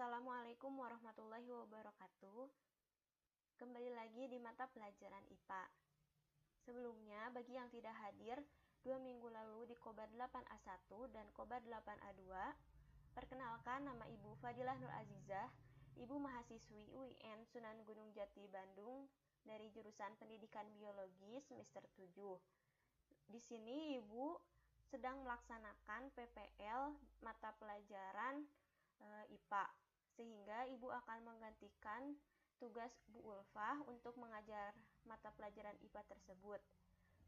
Assalamualaikum warahmatullahi wabarakatuh. Kembali lagi di mata pelajaran IPA. Sebelumnya, bagi yang tidak hadir 2 minggu lalu di Kobar 8A1 dan Kobar 8A2, perkenalkan nama Ibu Fadilah Nur Azizah, Ibu mahasiswi UIN Sunan Gunung Jati Bandung dari jurusan Pendidikan Biologi semester 7. Di sini Ibu sedang melaksanakan PPL mata pelajaran IPA, sehingga Ibu akan menggantikan tugas Bu Ulfah untuk mengajar mata pelajaran IPA tersebut.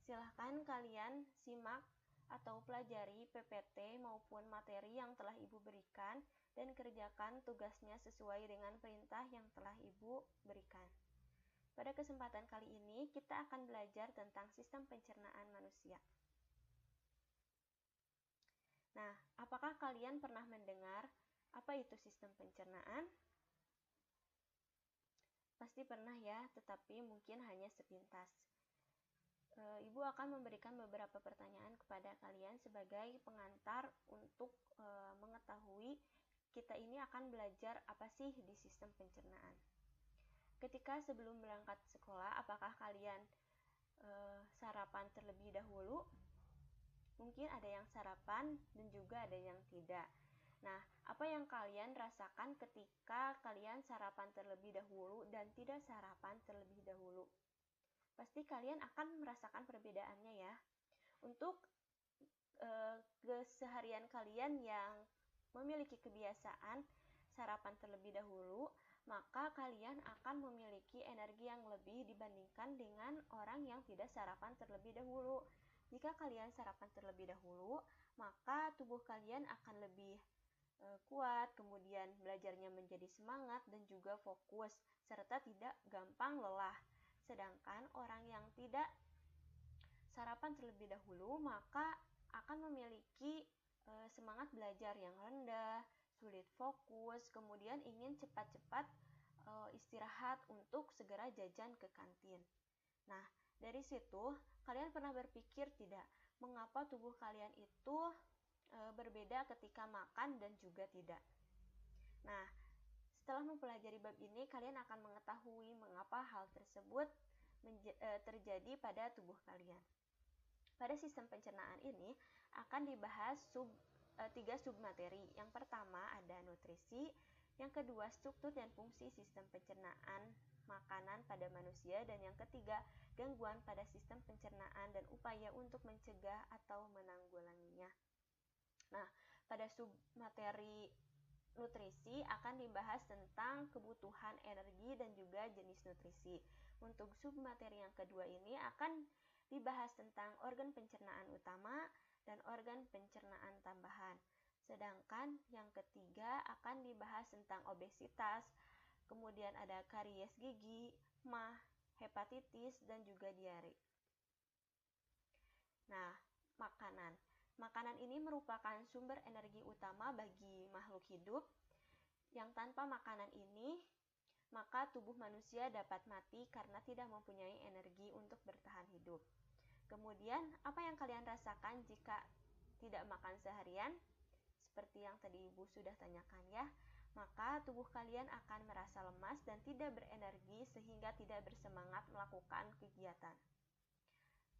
Silahkan kalian simak atau pelajari PPT maupun materi yang telah Ibu berikan dan kerjakan tugasnya sesuai dengan perintah yang telah Ibu berikan. Pada kesempatan kali ini, kita akan belajar tentang sistem pencernaan manusia. Nah, apakah kalian pernah mendengar apa itu sistem pencernaan? Pasti pernah ya, tetapi mungkin hanya sepintas. Ibu akan memberikan beberapa pertanyaan kepada kalian sebagai pengantar untuk mengetahui kita ini akan belajar apa sih di sistem pencernaan. Ketika sebelum berangkat sekolah, apakah kalian sarapan terlebih dahulu? Mungkin ada yang sarapan dan juga ada yang tidak. Nah, apa yang kalian rasakan ketika kalian sarapan terlebih dahulu dan tidak sarapan terlebih dahulu? Pasti kalian akan merasakan perbedaannya ya. Untuk keseharian kalian yang memiliki kebiasaan sarapan terlebih dahulu, maka kalian akan memiliki energi yang lebih dibandingkan dengan orang yang tidak sarapan terlebih dahulu. Jika kalian sarapan terlebih dahulu, maka tubuh kalian akan lebih kuat, kemudian belajarnya menjadi semangat dan juga fokus, serta tidak gampang lelah. Sedangkan orang yang tidak sarapan terlebih dahulu, maka akan memiliki semangat belajar yang rendah, sulit fokus, kemudian ingin cepat-cepat istirahat untuk segera jajan ke kantin. Nah, dari situ kalian pernah berpikir tidak, mengapa tubuh kalian itu berbeda ketika makan dan juga tidak? Nah, setelah mempelajari bab ini, kalian akan mengetahui mengapa hal tersebut terjadi pada tubuh kalian. Pada sistem pencernaan ini akan dibahas 3 submateri. Yang pertama ada nutrisi, yang kedua struktur dan fungsi sistem pencernaan makanan pada manusia, dan yang ketiga gangguan pada sistem pencernaan dan upaya untuk mencegah atau menanggulanginya. Nah, pada submateri nutrisi akan dibahas tentang kebutuhan energi dan juga jenis nutrisi. Untuk submateri yang kedua ini akan dibahas tentang organ pencernaan utama dan organ pencernaan tambahan. Sedangkan yang ketiga akan dibahas tentang obesitas, kemudian ada karies gigi, MAH, hepatitis, dan juga diare. Nah, makanan. Makanan ini merupakan sumber energi utama bagi makhluk hidup. Yang tanpa makanan ini, maka tubuh manusia dapat mati karena tidak mempunyai energi untuk bertahan hidup. Kemudian, apa yang kalian rasakan jika tidak makan seharian? Seperti yang tadi Ibu sudah tanyakan ya, maka tubuh kalian akan merasa lemas dan tidak berenergi sehingga tidak bersemangat melakukan kegiatan.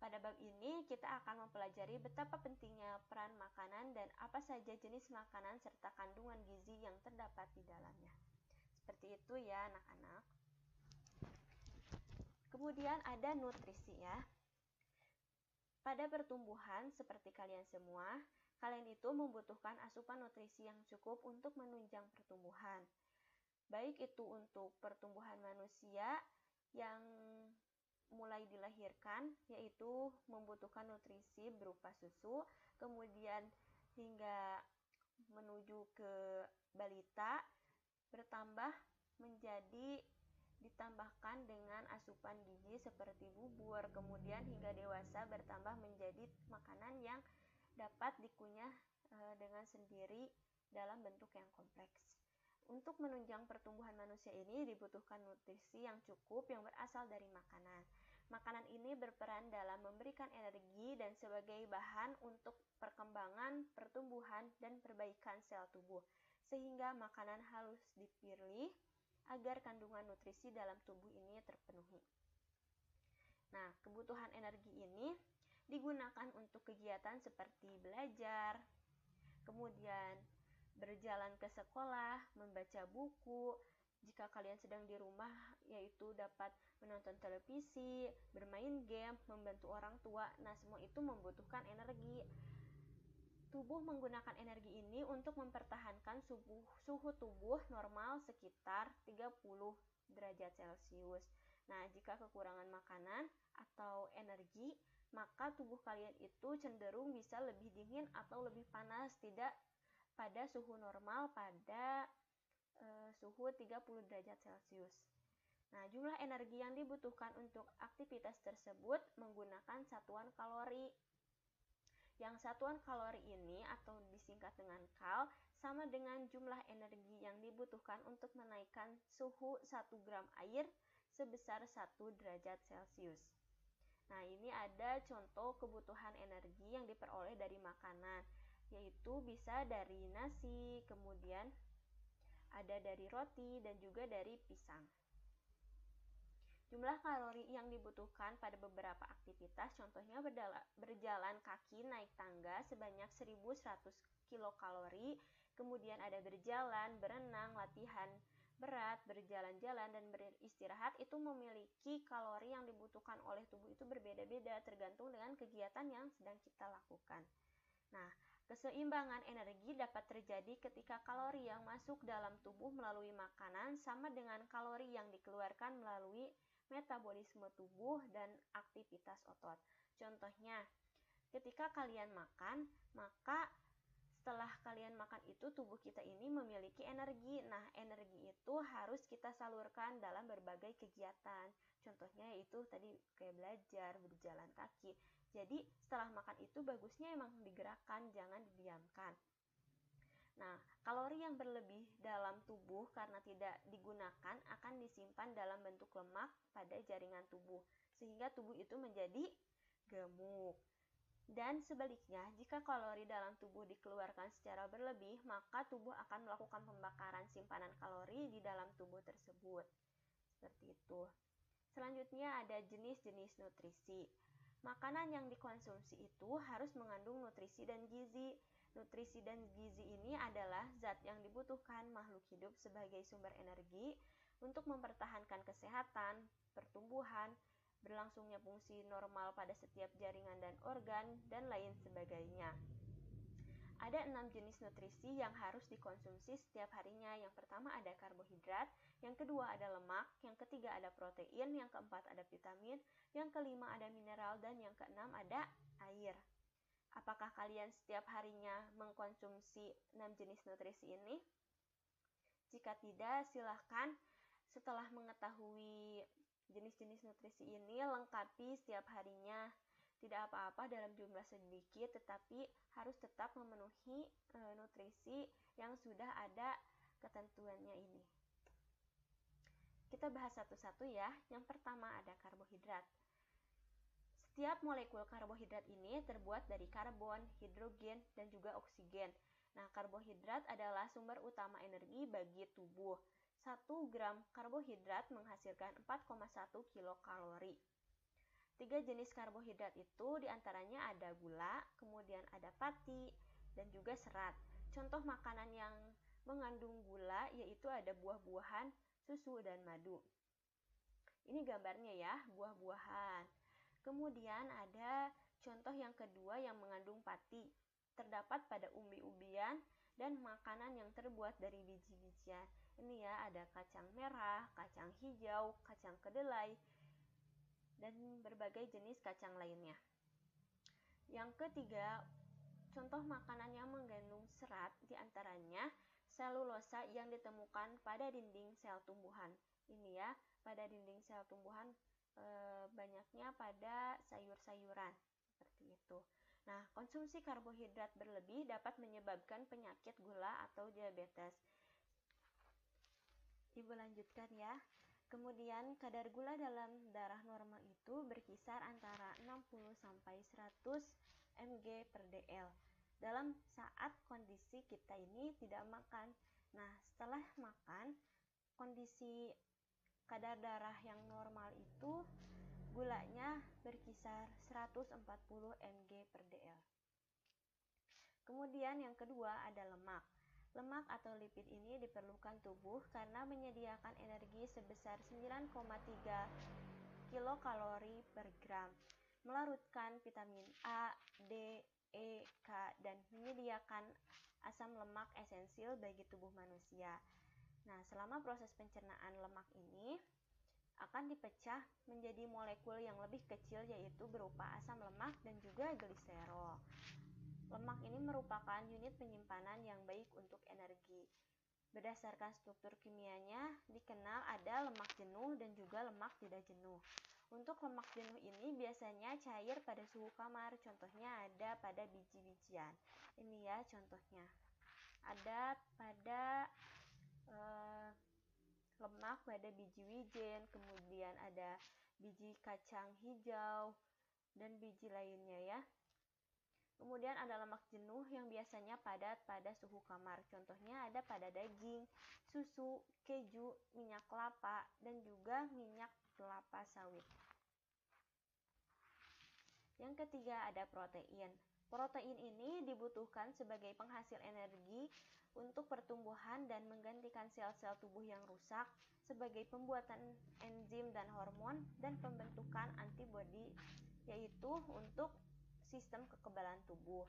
Pada bab ini, kita akan mempelajari betapa pentingnya peran makanan dan apa saja jenis makanan serta kandungan gizi yang terdapat di dalamnya. Seperti itu ya anak-anak. Kemudian ada nutrisi ya. Pada pertumbuhan, seperti kalian semua, kalian itu membutuhkan asupan nutrisi yang cukup untuk menunjang pertumbuhan. Baik itu untuk pertumbuhan manusia yang mulai dilahirkan, yaitu membutuhkan nutrisi berupa susu, kemudian hingga menuju ke balita bertambah menjadi ditambahkan dengan asupan gizi seperti bubur, kemudian hingga dewasa bertambah menjadi makanan yang dapat dikunyah dengan sendiri dalam bentuk yang kompleks. Untuk menunjang pertumbuhan manusia ini dibutuhkan nutrisi yang cukup yang berasal dari makanan. Makanan ini berperan dalam memberikan energi dan sebagai bahan untuk perkembangan, pertumbuhan, dan perbaikan sel tubuh. sehingga makanan harus dipilih agar kandungan nutrisi dalam tubuh ini terpenuhi. Nah, kebutuhan energi ini digunakan untuk kegiatan seperti belajar, kemudian berjalan ke sekolah, membaca buku. Jika kalian sedang di rumah, yaitu dapat menonton televisi, bermain game, membantu orang tua. Nah, semua itu membutuhkan energi. Tubuh menggunakan energi ini untuk mempertahankan suhu tubuh normal sekitar 30 derajat Celcius. Nah, jika kekurangan makanan atau energi, maka tubuh kalian itu cenderung bisa lebih dingin atau lebih panas, tidak pada suhu normal pada suhu 30 derajat Celcius. Nah, jumlah energi yang dibutuhkan untuk aktivitas tersebut menggunakan satuan kalori. Yang satuan kalori ini atau disingkat dengan kal sama dengan jumlah energi yang dibutuhkan untuk menaikkan suhu 1 gram air sebesar 1 derajat Celcius. Nah, ini ada contoh kebutuhan energi yang diperoleh dari makanan, yaitu bisa dari nasi, kemudian ada dari roti dan juga dari pisang. Jumlah kalori yang dibutuhkan pada beberapa aktivitas, contohnya berjalan kaki naik tangga sebanyak 1100 kilokalori, kemudian ada berjalan, berenang, latihan berat, berjalan-jalan, dan beristirahat, itu memiliki kalori yang dibutuhkan oleh tubuh itu berbeda-beda tergantung dengan kegiatan yang sedang kita lakukan. Nah, keseimbangan energi dapat terjadi ketika kalori yang masuk dalam tubuh melalui makanan sama dengan kalori yang dikeluarkan melalui metabolisme tubuh dan aktivitas otot. Contohnya, ketika kalian makan, maka setelah kalian makan itu tubuh kita ini memiliki energi. Nah, energi itu harus kita salurkan dalam berbagai kegiatan. Contohnya yaitu tadi kayak belajar, berjalan kaki. Jadi setelah makan itu bagusnya emang digerakkan, jangan didiamkan. Nah, kalori yang berlebih dalam tubuh karena tidak digunakan akan disimpan dalam bentuk lemak pada jaringan tubuh, sehingga tubuh itu menjadi gemuk. Dan sebaliknya, jika kalori dalam tubuh dikeluarkan secara berlebih, maka tubuh akan melakukan pembakaran simpanan kalori di dalam tubuh tersebut. Seperti itu. Selanjutnya ada jenis-jenis nutrisi. Makanan yang dikonsumsi itu harus mengandung nutrisi dan gizi. Nutrisi dan gizi ini adalah zat yang dibutuhkan makhluk hidup sebagai sumber energi untuk mempertahankan kesehatan, pertumbuhan, berlangsungnya fungsi normal pada setiap jaringan dan organ, dan lain sebagainya. Ada 6 jenis nutrisi yang harus dikonsumsi setiap harinya. Yang pertama ada karbohidrat, yang kedua ada lemak, yang ketiga ada protein, yang keempat ada vitamin, yang kelima ada mineral, dan yang keenam ada air. Apakah kalian setiap harinya mengkonsumsi 6 jenis nutrisi ini? Jika tidak, silahkan setelah mengetahui jenis-jenis nutrisi ini, lengkapi setiap harinya. Tidak apa-apa dalam jumlah sedikit, tetapi harus tetap memenuhi nutrisi yang sudah ada ketentuannya ini. Kita bahas satu-satu ya. Yang pertama ada karbohidrat. Setiap molekul karbohidrat ini terbuat dari karbon, hidrogen, dan juga oksigen. Nah, karbohidrat adalah sumber utama energi bagi tubuh. 1 gram karbohidrat menghasilkan 4,1 kilokalori. 3 jenis karbohidrat itu diantaranya ada gula, kemudian ada pati, dan juga serat. Contoh makanan yang mengandung gula yaitu ada buah-buahan, susu, dan madu. Ini gambarnya ya, buah-buahan. Kemudian ada contoh yang kedua yang mengandung pati. Terdapat pada umbi-umbian dan makanan yang terbuat dari biji-bijian. Ini ya, ada kacang merah, kacang hijau, kacang kedelai, dan berbagai jenis kacang lainnya. Yang ketiga, contoh makanan yang mengandung serat diantaranya selulosa yang ditemukan pada dinding sel tumbuhan. Ini ya, pada dinding sel tumbuhan banyaknya pada sayur-sayuran seperti itu. Nah, konsumsi karbohidrat berlebih dapat menyebabkan penyakit gula atau diabetes. Ibu lanjutkan ya. Kemudian kadar gula dalam darah normal itu berkisar antara 60 sampai 100 mg per dl. Dalam saat kondisi kita ini tidak makan Nah, setelah makan, kondisi kadar darah yang normal itu gulanya berkisar 140 mg per dl. Kemudian yang kedua ada lemak. Lemak atau lipid ini diperlukan tubuh karena menyediakan energi sebesar 9,3 kilokalori per gram, melarutkan vitamin A, D, E, K, dan menyediakan asam lemak esensial bagi tubuh manusia. Nah, selama proses pencernaan lemak ini akan dipecah menjadi molekul yang lebih kecil, yaitu berupa asam lemak dan juga gliserol. Lemak ini merupakan unit penyimpanan yang baik untuk energi. Berdasarkan struktur kimianya, dikenal ada lemak jenuh dan juga lemak tidak jenuh. Untuk lemak jenuh ini biasanya cair pada suhu kamar, contohnya ada pada biji-bijian. Ini ya contohnya. Ada pada lemak pada biji wijen, kemudian ada biji kacang hijau, dan biji lainnya ya. Kemudian ada lemak jenuh yang biasanya padat pada suhu kamar. Contohnya ada pada daging, susu, keju, minyak kelapa, dan juga minyak kelapa sawit. Yang ketiga ada protein. Protein ini dibutuhkan sebagai penghasil energi untuk pertumbuhan dan menggantikan sel-sel tubuh yang rusak, sebagai pembuatan enzim dan hormon, dan pembentukan antibodi, yaitu untuk sistem kekebalan tubuh.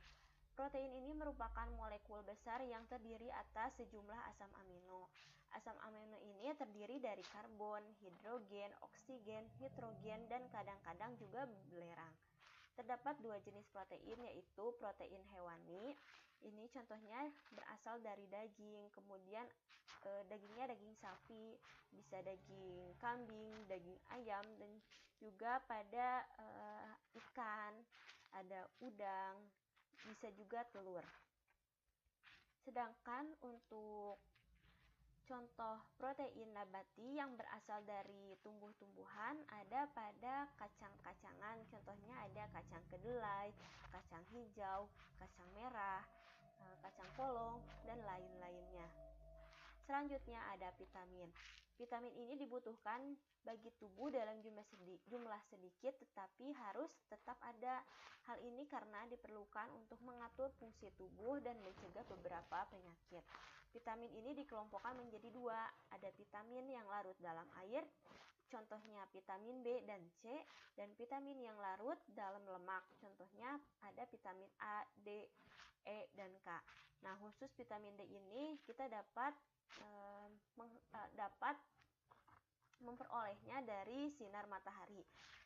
Protein ini merupakan molekul besar yang terdiri atas sejumlah asam amino. Asam amino ini terdiri dari karbon, hidrogen, oksigen, nitrogen, dan kadang-kadang juga belerang. Terdapat dua jenis protein, yaitu protein hewani. Ini contohnya berasal dari daging, kemudian dagingnya daging sapi, bisa daging kambing, daging ayam, dan juga pada ikan, ada udang, bisa juga telur. Sedangkan untuk contoh protein nabati yang berasal dari tumbuh-tumbuhan ada pada kacang-kacangan, contohnya ada kacang kedelai, kacang hijau, kacang merah, kacang polong, dan lain-lainnya. Selanjutnya ada vitamin. Vitamin ini dibutuhkan bagi tubuh dalam jumlah sedikit, tetapi harus tetap ada. Hal ini karena diperlukan untuk mengatur fungsi tubuh dan mencegah beberapa penyakit. Vitamin ini dikelompokkan menjadi dua, ada vitamin yang larut dalam air, contohnya vitamin B dan C, dan vitamin yang larut dalam lemak, contohnya ada vitamin A, D, E, dan K. Nah, khusus vitamin D ini kita dapat memperolehnya dari sinar matahari.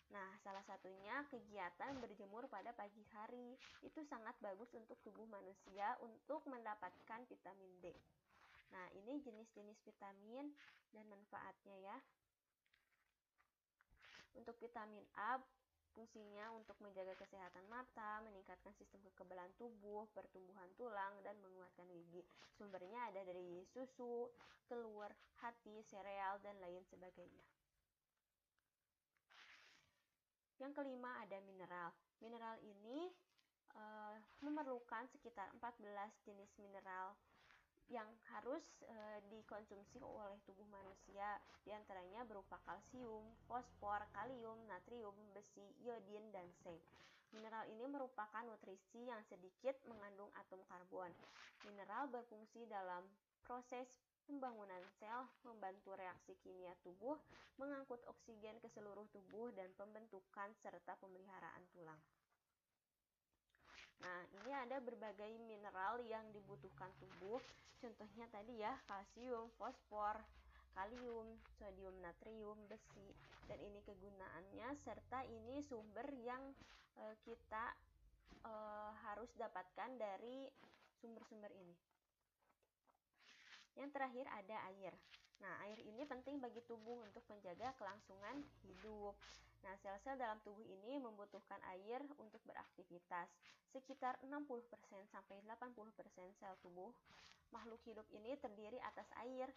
Nah, salah satunya kegiatan berjemur pada pagi hari. Itu sangat bagus untuk tubuh manusia untuk mendapatkan vitamin D. Nah, ini jenis-jenis vitamin dan manfaatnya ya. Untuk vitamin A, fungsinya untuk menjaga kesehatan mata, meningkatkan sistem kekebalan tubuh, pertumbuhan tulang, dan menguatkan gigi. Sumbernya ada dari susu, telur, hati, sereal, dan lain sebagainya. Yang kelima ada mineral. Mineral ini memerlukan sekitar 14 jenis mineral yang harus dikonsumsi oleh tubuh manusia, diantaranya berupa kalsium, fosfor, kalium, natrium, besi, iodin, dan zinc. Mineral ini merupakan nutrisi yang sedikit mengandung atom karbon. Mineral berfungsi dalam proses pembangunan sel, membantu reaksi kimia tubuh, mengangkut oksigen ke seluruh tubuh, dan pembentukan serta pemeliharaan tulang. Nah, ini ada berbagai mineral yang dibutuhkan tubuh. Contohnya tadi ya, kalsium, fosfor, kalium, sodium, natrium, besi. Dan ini kegunaannya serta ini sumber yang kita harus dapatkan dari sumber-sumber ini. Yang terakhir ada air. Nah, air ini penting bagi tubuh untuk menjaga kelangsungan hidup. Nah, sel-sel dalam tubuh ini membutuhkan air untuk beraktivitas. Sekitar 60% sampai 80% sel tubuh makhluk hidup ini terdiri atas air.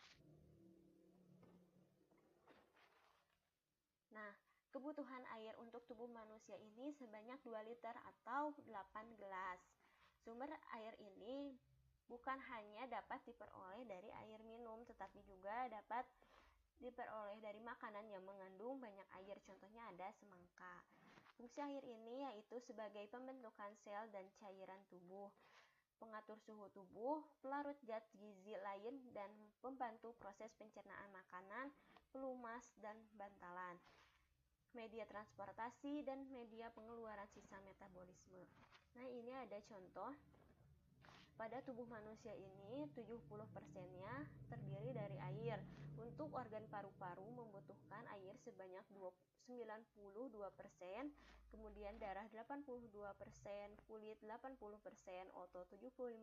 Nah, kebutuhan air untuk tubuh manusia ini sebanyak 2 liter atau 8 gelas. Sumber air ini bukan hanya dapat diperoleh dari air minum, tetapi juga dapat diperoleh dari makanan yang mengandung banyak air. Contohnya ada semangka. Fungsi air ini yaitu sebagai pembentukan sel dan cairan tubuh, pengatur suhu tubuh, pelarut zat gizi lain, dan membantu proses pencernaan makanan, pelumas, dan bantalan, media transportasi, dan media pengeluaran sisa metabolisme. Nah, ini ada contoh. Pada tubuh manusia ini 70%-nya terdiri dari air. Untuk organ paru-paru membutuhkan air sebanyak 92%, kemudian darah 82%, kulit 80%, otot 75%,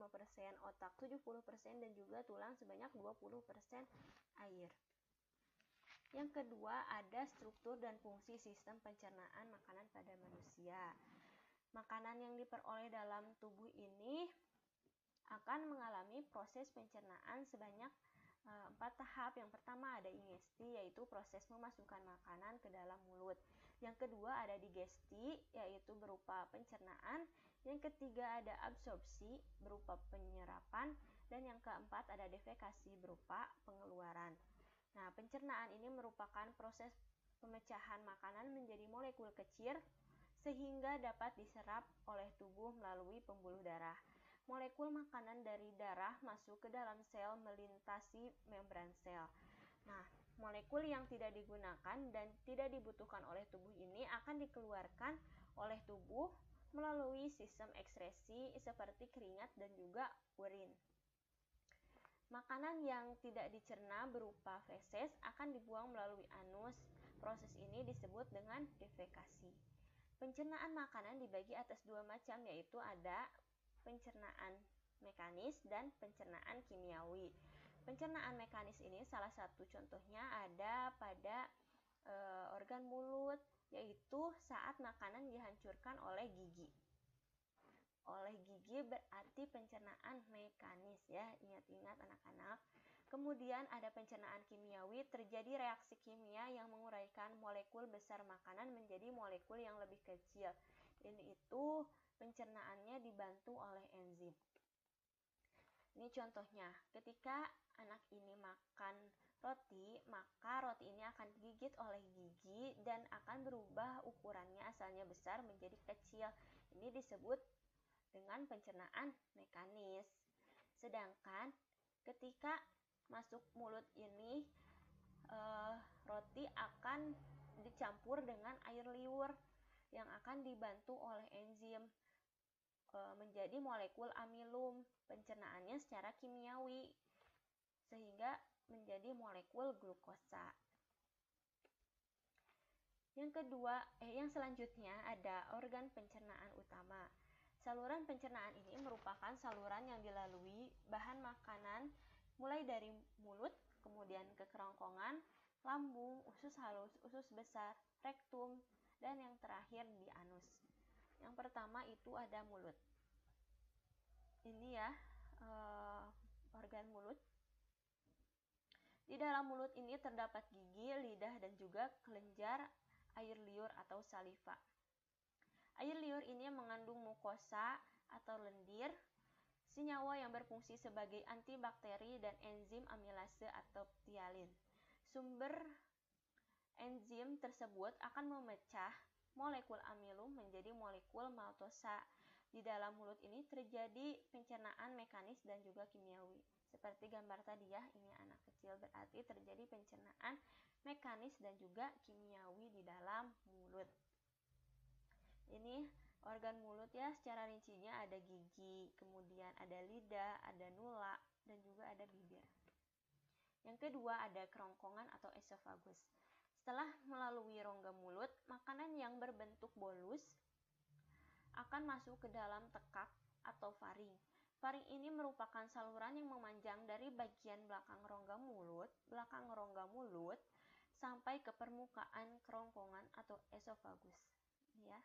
otak 70%, dan juga tulang sebanyak 20% air. Yang kedua, ada struktur dan fungsi sistem pencernaan makanan pada manusia. Makanan yang diperoleh dalam tubuh ini akan mengalami proses pencernaan sebanyak 4 tahap. Yang pertama ada ingesti, yaitu proses memasukkan makanan ke dalam mulut. Yang kedua ada digesti, yaitu berupa pencernaan. Yang ketiga ada absorpsi, berupa penyerapan. Dan yang keempat ada defekasi, berupa pengeluaran. Nah, pencernaan ini merupakan proses pemecahan makanan menjadi molekul kecil sehingga dapat diserap oleh tubuh melalui pembuluh darah. Molekul makanan dari darah masuk ke dalam sel melintasi membran sel. Nah, molekul yang tidak digunakan dan tidak dibutuhkan oleh tubuh ini akan dikeluarkan oleh tubuh melalui sistem ekskresi seperti keringat dan juga urin. Makanan yang tidak dicerna berupa feses akan dibuang melalui anus. Proses ini disebut dengan defekasi. Pencernaan makanan dibagi atas dua macam, yaitu ada pencernaan mekanis dan pencernaan kimiawi. Pencernaan mekanis ini salah satu contohnya ada pada organ mulut, yaitu saat makanan dihancurkan oleh gigi. Oleh gigi berarti pencernaan mekanis ya, ingat-ingat anak-anak. Kemudian ada pencernaan kimiawi, terjadi reaksi kimia yang menguraikan molekul besar makanan menjadi molekul yang lebih kecil. Ini itu pencernaannya dibantu oleh enzim. Ini contohnya, ketika anak ini makan roti, maka roti ini akan digigit oleh gigi dan akan berubah ukurannya, asalnya besar menjadi kecil. Ini disebut dengan pencernaan mekanis. Sedangkan ketika masuk mulut ini, roti akan dicampur dengan air liur yang akan dibantu oleh enzim menjadi molekul amilum. Pencernaannya secara kimiawi sehingga menjadi molekul glukosa. Yang selanjutnya ada organ pencernaan utama. Saluran pencernaan ini merupakan saluran yang dilalui bahan makanan mulai dari mulut, kemudian ke kerongkongan, lambung, usus halus, usus besar, rektum, dan yang terakhir di anus. Yang pertama itu ada mulut. Ini ya organ mulut. Di dalam mulut ini terdapat gigi, lidah, dan juga kelenjar air liur atau saliva. Air liur ini mengandung mukosa atau lendir, senyawa yang berfungsi sebagai antibakteri, dan enzim amilase atau ptialin. Sumber enzim tersebut akan memecah molekul amilum menjadi molekul maltosa. Di dalam mulut ini terjadi pencernaan mekanis dan juga kimiawi. Seperti gambar tadi ya, ini anak kecil, berarti terjadi pencernaan mekanis dan juga kimiawi di dalam mulut. Ini organ mulut ya, secara rincinya ada gigi, kemudian ada lidah, ada nula, dan juga ada bibir. Yang kedua ada kerongkongan atau esofagus. Setelah melalui rongga mulut, makanan yang berbentuk bolus akan masuk ke dalam tekak atau faring. Faring ini merupakan saluran yang memanjang dari bagian belakang rongga mulut sampai ke permukaan kerongkongan atau esofagus. Ya.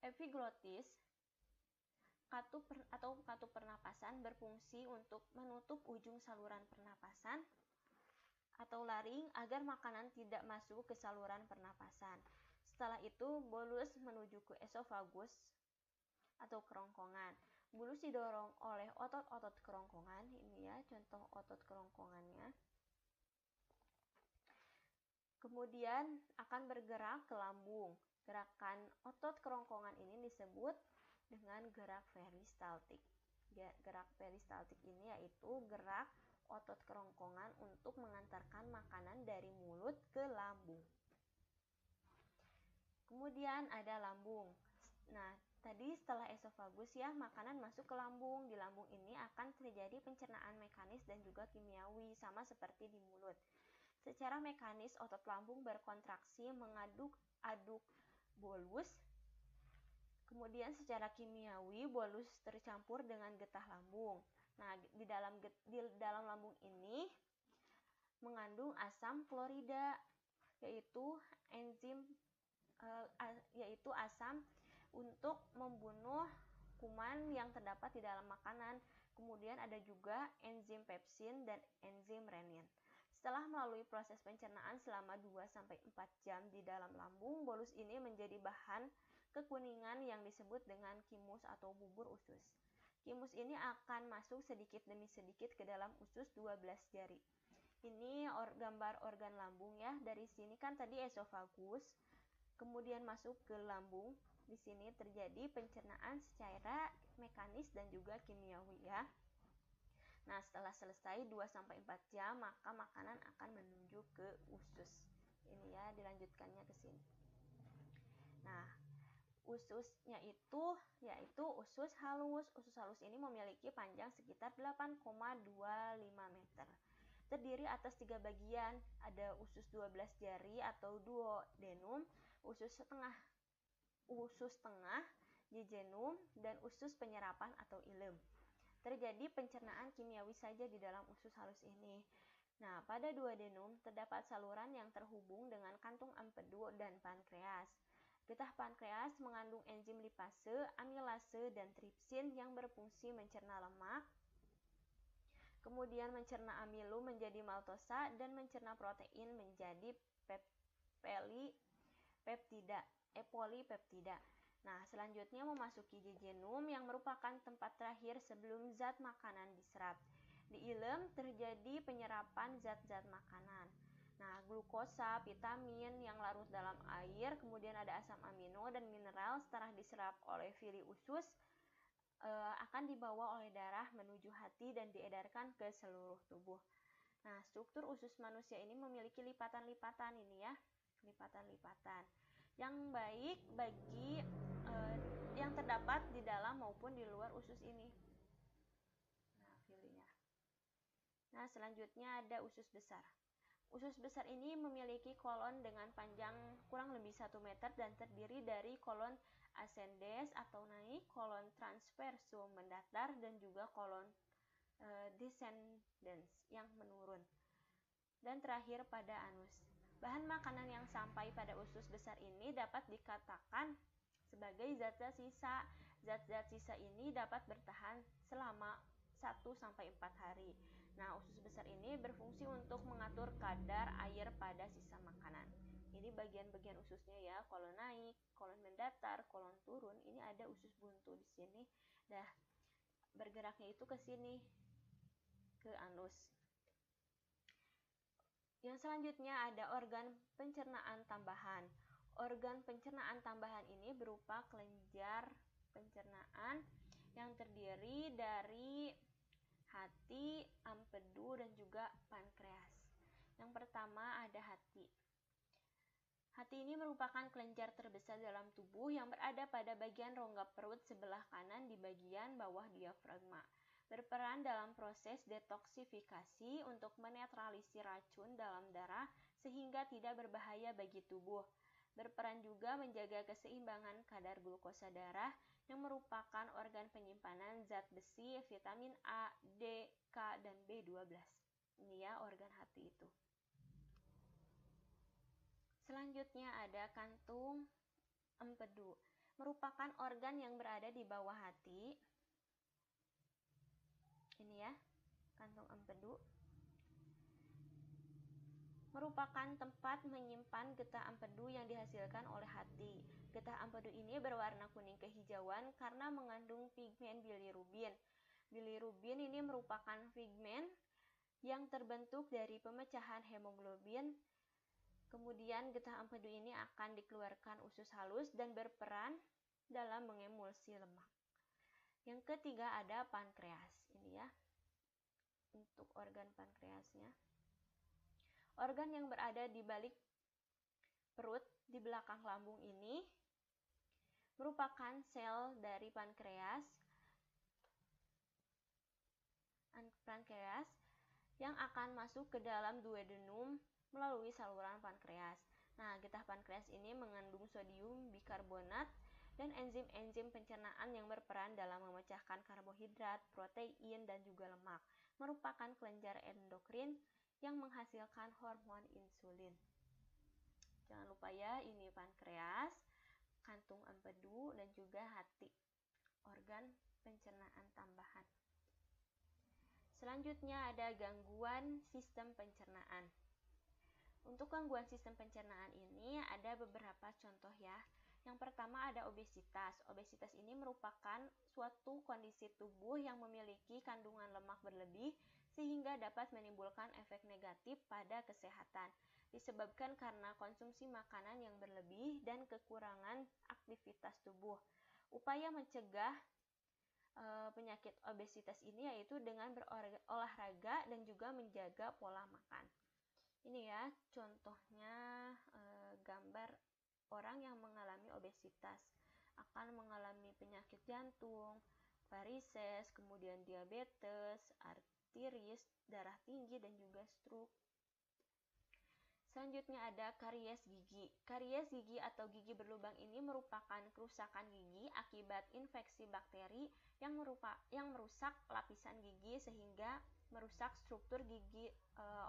Epiglotis katup pernapasan berfungsi untuk menutup ujung saluran pernapasan atau laring agar makanan tidak masuk ke saluran pernapasan. Setelah itu bolus menuju ke esofagus atau kerongkongan. Bulus didorong oleh otot-otot kerongkongan. Ini ya contoh otot kerongkongannya. Kemudian akan bergerak ke lambung. Gerakan otot kerongkongan ini disebut dengan gerak peristaltik. Gerak peristaltik ini yaitu gerak otot kerongkongan untuk mengantarkan makanan dari mulut ke lambung. Kemudian ada lambung. Nah, tadi setelah esofagus ya, makanan masuk ke lambung. Di lambung ini akan terjadi pencernaan mekanis dan juga kimiawi, sama seperti di mulut. Secara mekanis, otot lambung berkontraksi mengaduk-aduk bolus. Kemudian secara kimiawi, bolus tercampur dengan getah lambung. Nah, di dalam lambung ini mengandung asam klorida, yaitu asam untuk membunuh kuman yang terdapat di dalam makanan. Kemudian ada juga enzim pepsin dan enzim renin. Setelah melalui proses pencernaan selama 2-4 jam di dalam lambung, bolus ini menjadi bahan kekuningan yang disebut dengan kimus atau bubur usus. Kimus ini akan masuk sedikit demi sedikit ke dalam usus 12 jari. Ini gambar organ lambung ya. Dari sini kan tadi esofagus, kemudian masuk ke lambung. Di sini terjadi pencernaan secara mekanis dan juga kimiawi ya. Nah, setelah selesai 2-4 jam, maka makanan akan menuju ke usus. Ini ya, dilanjutkannya ke sini. Nah, ususnya yaitu usus halus. Usus halus ini memiliki panjang sekitar 8,25 meter. Terdiri atas 3 bagian, ada usus 12 jari atau duodenum, usus tengah, jejunum, dan usus penyerapan atau ileum. Terjadi pencernaan kimiawi saja di dalam usus halus ini. Nah, pada duodenum terdapat saluran yang terhubung dengan kantung empedu dan pankreas. Getah pankreas mengandung enzim lipase, amilase, dan tripsin yang berfungsi mencerna lemak, kemudian mencerna amilo menjadi maltosa, dan mencerna protein menjadi polipeptida. Nah, selanjutnya memasuki jejunum yang merupakan tempat terakhir sebelum zat makanan diserap. Di ileum terjadi penyerapan zat-zat makanan. Nah, glukosa, vitamin yang larut dalam air, kemudian ada asam amino dan mineral setelah diserap oleh villi usus akan dibawa oleh darah menuju hati dan diedarkan ke seluruh tubuh. Nah, struktur usus manusia ini memiliki lipatan-lipatan ini ya, lipatan-lipatan yang baik bagi yang terdapat di dalam maupun di luar usus ini. Nah, villinya. Nah, selanjutnya ada usus besar. Usus besar ini memiliki kolon dengan panjang kurang lebih 1 meter dan terdiri dari kolon ascendens atau naik, kolon transversum mendatar, dan juga kolon descendens yang menurun. Dan terakhir pada anus. Bahan makanan yang sampai pada usus besar ini dapat dikatakan sebagai zat-zat sisa. Zat-zat sisa ini dapat bertahan selama 1-4 hari. Nah, usus besar ini berfungsi untuk mengatur kadar air pada sisa makanan. Ini bagian-bagian ususnya ya, kolon naik, kolon mendatar, kolon turun. Ini ada usus buntu di sini. Dah bergeraknya itu ke sini, ke anus. Yang selanjutnya ada organ pencernaan tambahan. Organ pencernaan tambahan ini berupa kelenjar pencernaan yang terdiri dari hati, empedu, dan juga pankreas. Yang pertama ada hati. Hati ini merupakan kelenjar terbesar dalam tubuh yang berada pada bagian rongga perut sebelah kanan di bagian bawah diafragma. Berperan dalam proses detoksifikasi untuk menetralisir racun dalam darah sehingga tidak berbahaya bagi tubuh. Berperan juga menjaga keseimbangan kadar glukosa darah yang merupakan organ penyimpanan zat besi, vitamin A, D, K, dan B12. Ini ya organ hati itu. Selanjutnya ada kantung empedu. Merupakan organ yang berada di bawah hati. Ini ya, kantung empedu. merupakan tempat menyimpan getah empedu yang dihasilkan oleh hati. Getah empedu ini berwarna kuning kehijauan karena mengandung pigmen bilirubin. Bilirubin ini merupakan pigmen yang terbentuk dari pemecahan hemoglobin. Kemudian getah empedu ini akan dikeluarkan usus halus dan berperan dalam mengemulsi lemak. Yang ketiga ada pankreas. Ini ya, untuk organ pankreasnya. Organ yang berada di balik perut di belakang lambung ini merupakan sel dari pankreas yang akan masuk ke dalam duodenum melalui saluran pankreas. Nah, getah pankreas ini mengandung sodium bikarbonat dan enzim-enzim pencernaan yang berperan dalam memecahkan karbohidrat, protein, dan juga lemak. Merupakan kelenjar endokrin yang menghasilkan hormon insulin. Jangan lupa ya, ini pankreas, kantung empedu, dan juga hati, organ pencernaan tambahan. Selanjutnya ada gangguan sistem pencernaan. Untuk gangguan sistem pencernaan ini ada beberapa contoh ya. Yang pertama ada obesitas. Obesitas ini merupakan suatu kondisi tubuh yang memiliki kandungan lemak berlebih sehingga dapat menimbulkan efek negatif pada kesehatan. Disebabkan karena konsumsi makanan yang berlebih dan kekurangan aktivitas tubuh. Upaya mencegah penyakit obesitas ini yaitu dengan berolahraga dan juga menjaga pola makan. Ini ya contohnya gambar orang yang mengalami obesitas akan mengalami penyakit jantung, varises, kemudian diabetes, arteritis, darah tinggi, dan juga stroke. Selanjutnya ada karies gigi. Karies gigi atau gigi berlubang ini merupakan kerusakan gigi akibat infeksi bakteri yang merusak lapisan gigi sehingga merusak struktur gigi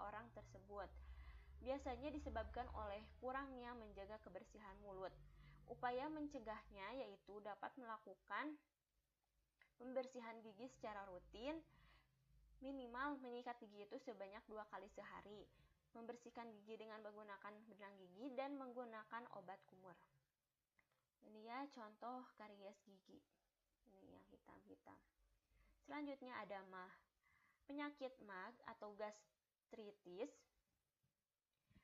orang tersebut. Biasanya disebabkan oleh kurangnya menjaga kebersihan mulut. Upaya mencegahnya yaitu dapat melakukan pembersihan gigi secara rutin, minimal menyikat gigi itu sebanyak 2 kali sehari. Membersihkan gigi dengan menggunakan benang gigi dan menggunakan obat kumur. Ini ya contoh karies gigi. Ini yang hitam-hitam. Selanjutnya ada MAG. Penyakit MAG atau gastritis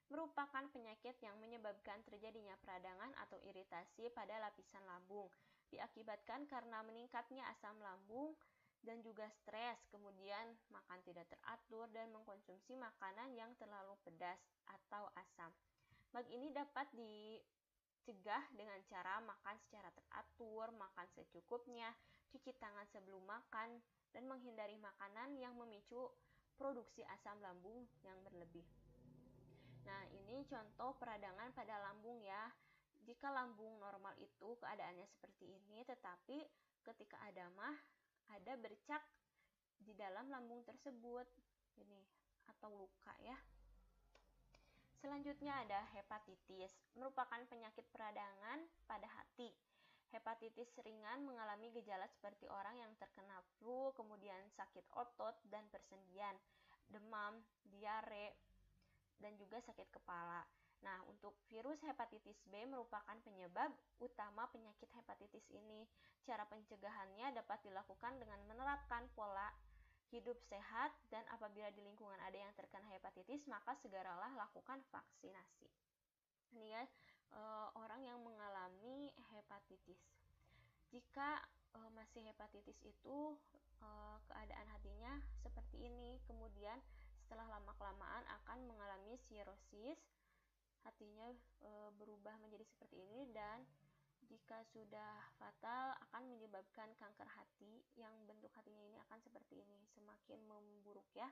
merupakan penyakit yang menyebabkan terjadinya peradangan atau iritasi pada lapisan lambung. Diakibatkan karena meningkatnya asam lambung dan juga stres, kemudian makan tidak teratur dan mengkonsumsi makanan yang terlalu pedas atau asam. MAG ini dapat dicegah dengan cara makan secara teratur, makan secukupnya, cuci tangan sebelum makan, dan menghindari makanan yang memicu produksi asam lambung yang berlebih. Nah, ini contoh peradangan pada lambung ya. Jika lambung normal itu keadaannya seperti ini, tetapi ketika ada MAG, ada bercak di dalam lambung tersebut ini atau luka ya. Selanjutnya ada hepatitis, merupakan penyakit peradangan pada hati. Hepatitis ringan mengalami gejala seperti orang yang terkena flu, kemudian sakit otot dan persendian, demam, diare, dan juga sakit kepala. Nah, untuk virus hepatitis B merupakan penyebab utama penyakit hepatitis ini. Cara pencegahannya dapat dilakukan dengan menerapkan pola hidup sehat dan apabila di lingkungan ada yang terkena hepatitis, maka segeralah lakukan vaksinasi. Ini ya, orang yang mengalami hepatitis. Jika masih hepatitis itu keadaan hatinya seperti ini, kemudian setelah lama-kelamaan akan mengalami sirosis, hatinya berubah menjadi seperti ini, dan jika sudah fatal akan menyebabkan kanker hati yang bentuk hatinya ini akan seperti ini, semakin memburuk ya.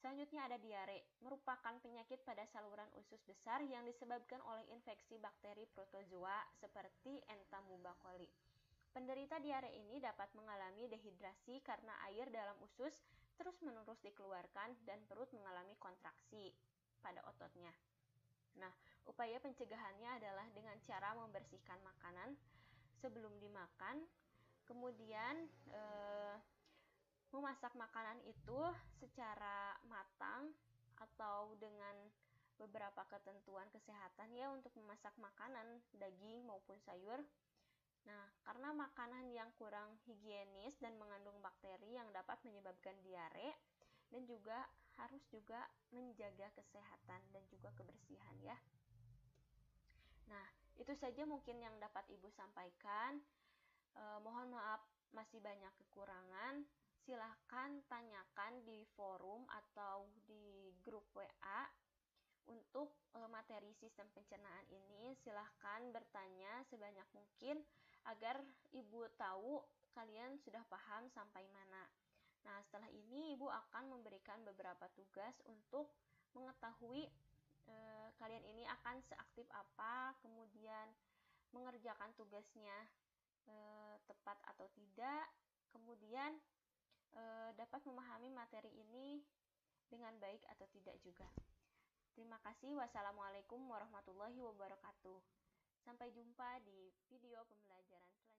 Selanjutnya ada diare, merupakan penyakit pada saluran usus besar yang disebabkan oleh infeksi bakteri protozoa seperti Entamoeba-coli. Penderita diare ini dapat mengalami dehidrasi karena air dalam usus terus-menerus dikeluarkan dan perut mengalami kontraksi pada ototnya. Nah, upaya pencegahannya adalah dengan cara membersihkan makanan sebelum dimakan, kemudian memasak makanan itu secara matang atau dengan beberapa ketentuan kesehatan ya untuk memasak makanan daging maupun sayur. Nah, karena makanan yang kurang higienis dan mengandung bakteri yang dapat menyebabkan diare, dan juga harus juga menjaga kesehatan dan juga kebersihan ya. Nah, itu saja mungkin yang dapat Ibu sampaikan. Mohon maaf masih banyak kekurangan. Silahkan tanyakan di forum atau di grup WA. Untuk materi sistem pencernaan ini, silahkan bertanya sebanyak mungkin agar Ibu tahu kalian sudah paham sampai mana. Nah, setelah ini Ibu akan memberikan beberapa tugas untuk mengetahui kalian ini akan seaktif apa, kemudian mengerjakan tugasnya tepat atau tidak, kemudian dapat memahami materi ini dengan baik atau tidak juga. Terima kasih. Wassalamualaikum warahmatullahi wabarakatuh. Sampai jumpa di video pembelajaran selanjutnya.